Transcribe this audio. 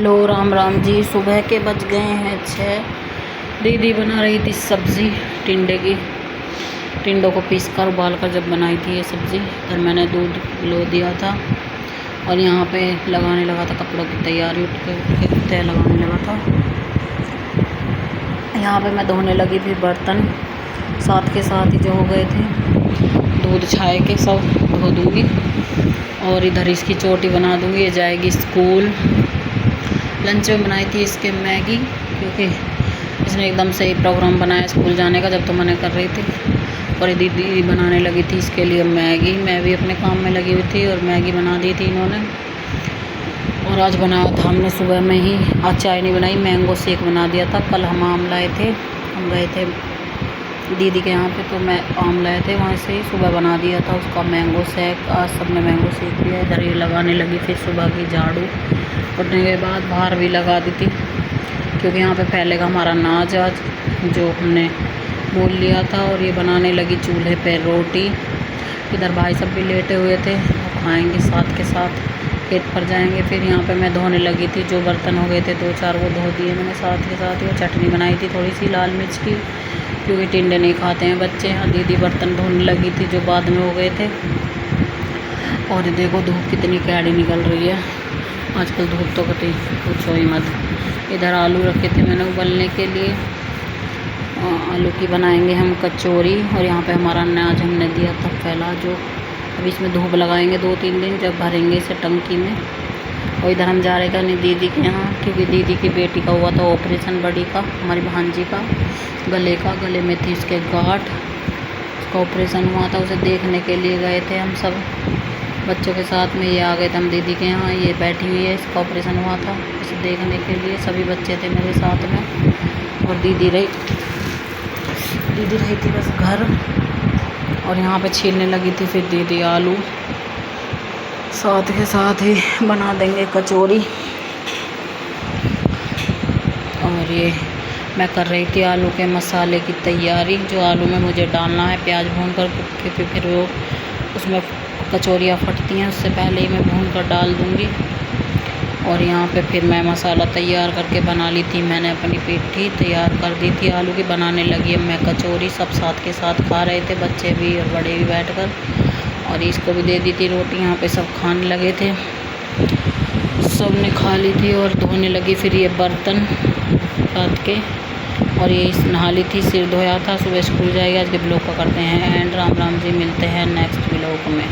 Hello Ram Ram ji. सुबह के बज गए हैं 6। दीदी बना रही थी सब्ज़ी टिंडे की। टिंडों को पीस कर उबाल कर जब बनाई थी ये सब्ज़ी, फिर मैंने दूध लो दिया था और यहाँ पे लगाने लगा था कपड़ों की तैयारी। उठ के तय लगाने लगा था। यहाँ पे मैं धोने लगी थी बर्तन, साथ के साथ ही जो हो गए थे दूध छाए के सब धो दूँगी और इधर इसकी चोटी बना दूँगी। ये जाएगी स्कूल। लंच में बनाई थी इसके मैगी, क्योंकि इसने एकदम से ही प्रोग्राम बनाया स्कूल जाने का, जब तो मना कर रही थी। और ये दीदी बनाने लगी थी इसके लिए मैगी। मैं भी अपने काम में लगी हुई थी और मैगी बना दी थी इन्होंने। और आज बनाया था हमने सुबह में ही। आज चाय नहीं बनाई, मैंगो शेक बना दिया था। कल हम आम लाए थे, हम गए थे दीदी के यहाँ पे, तो मैं आम लाए थे वहाँ से ही सुबह बना दिया था उसका मैंगो शेक। आज सबने मैंगो शेक पिया। इधर ये लगाने लगी फिर सुबह की झाड़ू। उठने के बाद बाहर भी लगा दी थी, क्योंकि यहाँ पे फैलेगा हमारा अनाज आज जो हमने मोल लिया था। और ये बनाने लगी चूल्हे पे रोटी। इधर भाई सब भी लेटे हुए थे, वो खाएँगे साथ के साथ, खेत पर जाएंगे। फिर यहाँ पे मैं धोने लगी थी, जो बर्तन हो गए थे 2-4 वो धो दिए मैंने साथ के साथ। वो चटनी बनाई थी थोड़ी सी लाल मिर्च की, क्योंकि टिंडे नहीं खाते हैं बच्चे। हाँ, दीदी बर्तन धोने लगी थी जो बाद में हो गए थे। और देखो धूप कितनी कैडी निकल रही है आजकल। धूप तो कभी पूछो ही मत। इधर आलू रखे थे मैंने उबलने के लिए। आलू की बनाएंगे हम कचौरी। और यहाँ पे हमारा अनाज हमने दिया था फैला, जो अब इसमें धूप लगाएंगे 2-3 दिन, जब भरेंगे इसे टंकी में। और इधर हम जा रहे थे अपनी दीदी के यहाँ, क्योंकि दीदी की बेटी का हुआ था ऑपरेशन, बड़ी का, हमारी भांजी का, गले का। गले में थी इसके गांठ, उसका ऑपरेशन हुआ था, उसे देखने के लिए गए थे हम सब बच्चों के साथ में। ये आ गए थे हम दीदी के यहाँ। ये बैठी हुई है, इसका ऑपरेशन हुआ था, उसे देखने के लिए सभी बच्चे थे मेरे साथ में। और दीदी रही थी बस घर। और यहाँ पे छीलने लगी थी फिर दीदी आलू, साथ के साथ ही बना देंगे कचौरी। और ये मैं कर रही थी आलू के मसाले की तैयारी, जो आलू में मुझे डालना है प्याज भून कर, क्योंकि फिर वो उसमें कचौरियाँ फटती हैं, उससे पहले ही मैं भून कर डाल दूँगी। और यहाँ पे फिर मैं मसाला तैयार करके बना ली थी मैंने, अपनी पिट्ठी तैयार कर दी थी आलू की। बनाने लगी अब मैं कचौरी। सब साथ के साथ खा रहे थे, बच्चे भी और बड़े भी बैठकर। और इसको भी दे दी थी रोटी। यहाँ पे सब खाने लगे थे, सब ने खा ली थी। और धोने लगी फिर ये बर्तन रात के। और ये नहा ली थी, सिर धोया था। सुबह स्कूल जाएगी। आज के ब्लॉग का करते हैं एंड। राम राम जी, मिलते हैं नेक्स्ट ब्लॉग में।